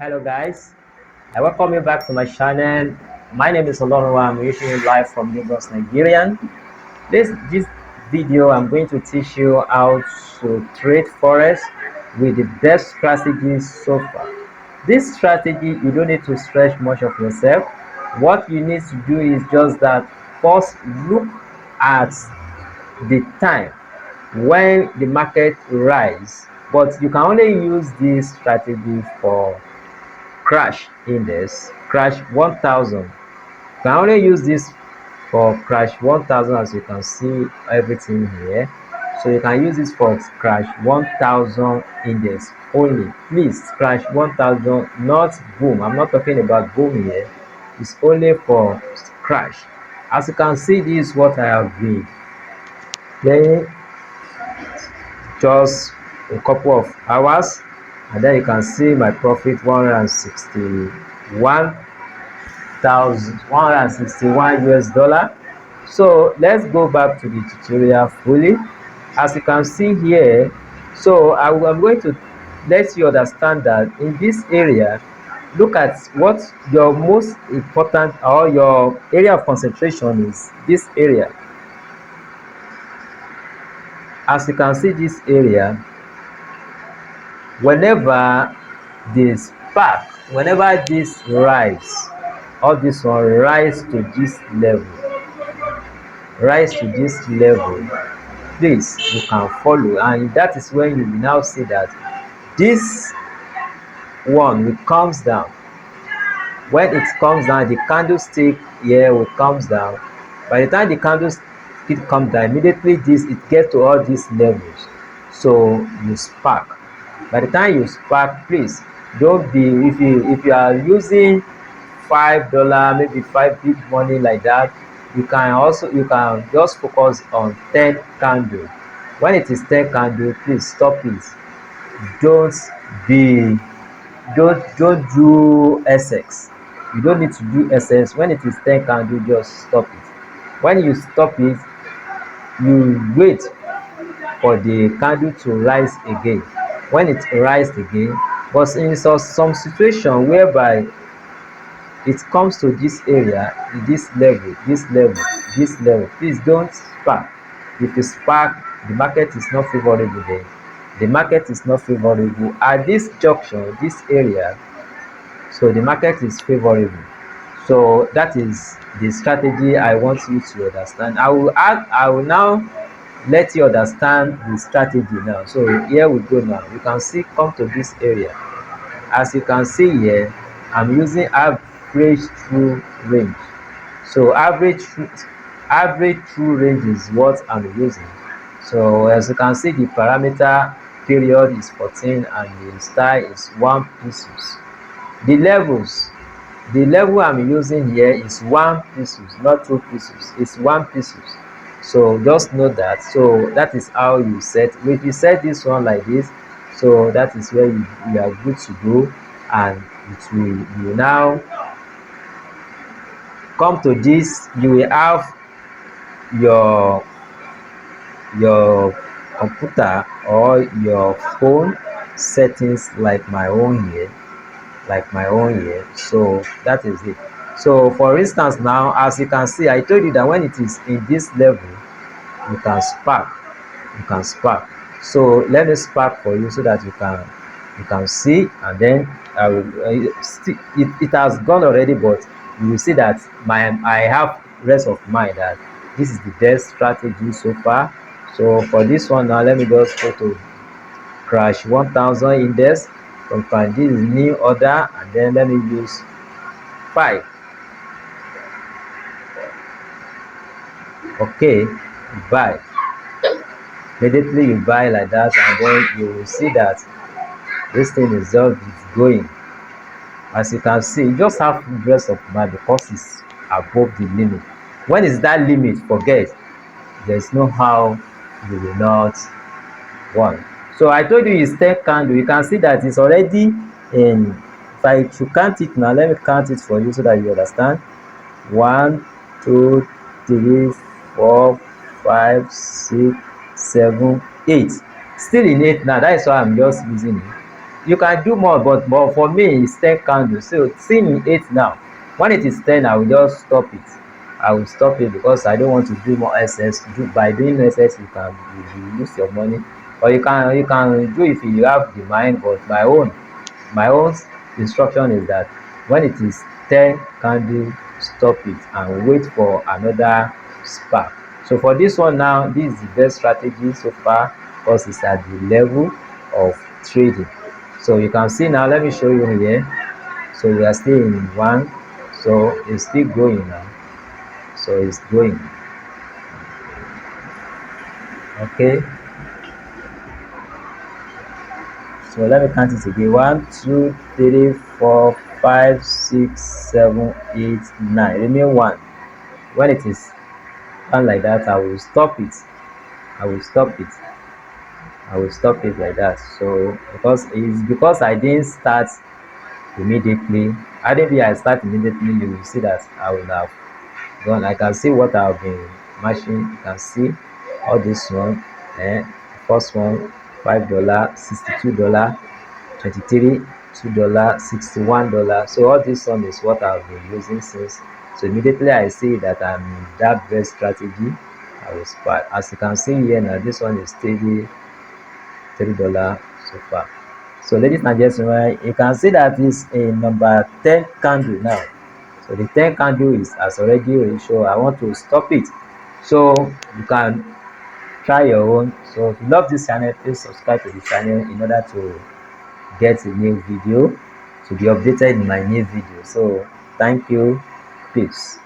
Hello guys, I welcome you back to my channel. My name is Olorunwa. I'm reaching you live from Lagos, Nigeria. This video I'm going to teach you how to trade forex with the best strategies so far. This strategy, you don't need to stretch much of yourself. What you need to do is just that first look at the time when the market rise, but you can only use this strategy for crash index, crash 1000. You can only use this for crash 1000, as you can see everything here. So you can use this for crash 1000 index only. Please, crash 1000, not boom. I'm not talking about boom here. It's only for crash. As you can see, this is what I have been playing just a couple of hours, and then you can see my profit 161,161 US dollar. So let's go back to the tutorial fully. As you can see here, so I'm going to let you understand that in this area, look at what your most important or your area of concentration is. This area, as you can see, this area, whenever this spark, whenever this rise, all this one rise to this level, rise to this level, please, you can follow, and that is when you will now see that this one will comes down. When it comes down, the candlestick here will comes down. By the time the candlestick comes down, immediately this it gets to all these levels, so you spark. By the time you spark, please don't be, if you are using $5, maybe 5 big money like that, you can just focus on 10 candle. When it is 10 candle, please stop it. Don't be don't do SX. You don't need to do SS. When it is 10 candle, just stop it. When you stop it, you wait for the candle to rise again. When it rises again, but in some situation whereby it comes to this area, this level, this level, please don't spark. If you spark, the market is not favorable then. The market is not favorable at this junction, this area, so the market is favorable. So that is the strategy I want you to understand. I will now let you understand the strategy now. So here we go. Now you can see, come to this area. As you can see here, I'm using average true range. So average true range is what I'm using. So as you can see, the parameter period is 14 and the style is 1 pieces. The levels, the level I'm using here is 1 pieces, not 2 pieces. It's 1 pieces. So just know that. So that is how you set. If you set this one like this, so that is where you are good to go, and it will, you now come to this, you will have your computer or your phone settings like my own here, so that is it. So for instance, now as you can see, I told you that when it is in this level, you can spark, so let me spark for you so that you can see, and then I will it has gone already, but you will see that I have rest of mind that this is the best strategy so far. So for this one now, let me just go to crash 1000 index. This is new order, and then let me use 5. Okay, you buy. Immediately you buy like that, and then you will see that this thing is just going. As you can see, you just have rest of mind because it's above the limit. When is that limit, forget. There's no how you will not won. So I told you it's 10 candle. You can see that it's already in. If I should count it now, let me count it for you so that you understand. 1, 2, 3, 4, 5, 6, 7, 8. Still in 8 now. That is why I'm just using it. you can do more, but for me it's 10 candles. So see me 8 now. When it is 10, I will just stop it. I will stop it because I don't want to do more excess. By doing excess, you lose your money. Or you can do if you have the mind. But my own instruction is that when it is 10 candle, stop it and wait for another spark. So for this one now, this is the best strategy so far because it's at the level of trading. So you can see now, let me show you here. So we are still in one, so it's still going now. So it's going. Okay, so let me count it again. 1 2 3 4 5 6 7 8 9, remain one. When it is done like that, I will stop it. I will stop it. I will stop it like that. So because I didn't start immediately. Maybe I start immediately, you will see that I will have gone. I can see what I've been matching. You can see all this one. First one, $5, $62, 23, $2, $61. So all this one is what I've been using since. So immediately I see that I'm in that best strategy, I will start. As you can see here now, this one is steady, $3 so far. So ladies and gentlemen, you can see that is a number 10 candle now. So the 10 candle is has already show. I want to stop it. So you can try your own. So if you love this channel, please subscribe to the channel in order to get a new video, to be updated in my new video. So thank you. Peace.